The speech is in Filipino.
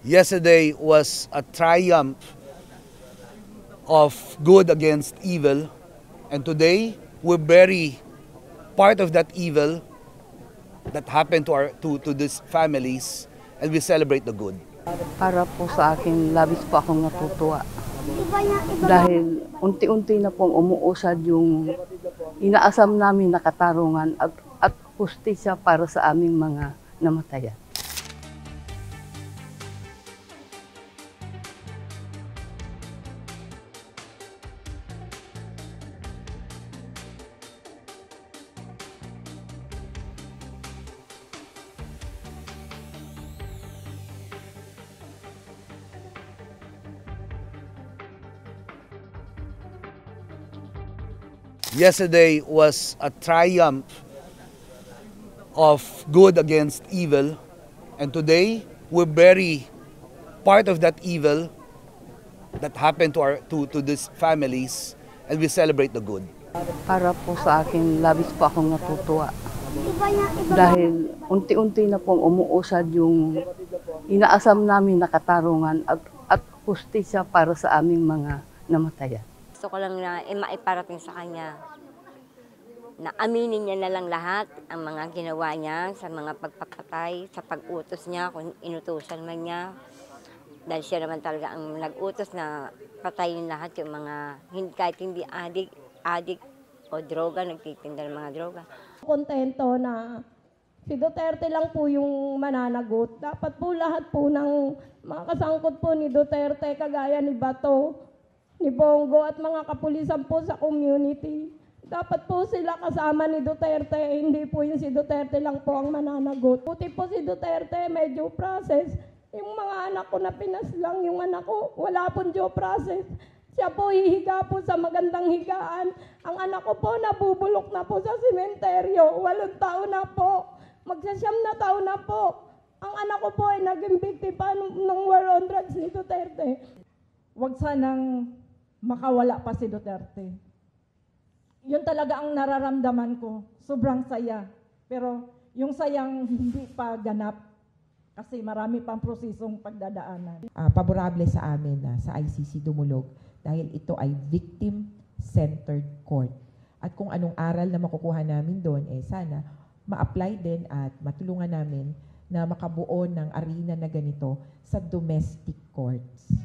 Yesterday was a triumph of good against evil, and today we bury part of that evil that happened to these families, and we celebrate the good. Para po sa akin, labis po akong natutuwa. Dahil unti-unti na pong umuusad yung inaasam namin na katarungan at hustisya para sa aming mga namatayan. Yesterday was a triumph of good against evil, and today we bury part of that evil that happened to these families, and we celebrate the good. Para po sa akin, labis po akong natutuwa. Dahil unti-unti na pong umuusad yung inaasam namin na katarungan at hustisya para sa aming mga namatayan. Gusto ko lang na maiparating sa kanya na aminin niya na lang lahat ang mga ginawa niya sa mga pagpapatay, sa pag-utos niya, kung inutusan man niya. Dahil siya naman talaga ang nag-utos na patayin lahat yung mga kahit hindi adik o droga, nagtitinda ng mga droga. Kontento na si Duterte lang po yung mananagot. Dapat po lahat po ng mga kasangkot po ni Duterte, kagaya ni Bato, ni Bongo at mga kapulisan po sa community. Dapat po sila kasama ni Duterte, hindi po yung si Duterte lang po ang mananagot. Buti po si Duterte, may due process. Yung mga anak ko na pinaslang, yung anak ko, wala pong due process. Siya po hihiga po sa magandang higaan. Ang anak ko po nabubulok na po sa sementeryo. 8 taon na po. Magsasyam na taon na po. Ang anak ko po ay naging biktima ng war on drugs ni Duterte. Huwag sanang makawala pa si Duterte. Yun talaga ang nararamdaman ko. Sobrang saya. Pero yung sayang hindi pa ganap kasi marami pang prosesong pagdadaanan. Paborable sa amin na sa ICC Dumulog dahil ito ay victim-centered court. At kung anong aral na makukuha namin doon, sana ma-apply din at matulungan namin na makabuo ng arena na ganito sa domestic courts.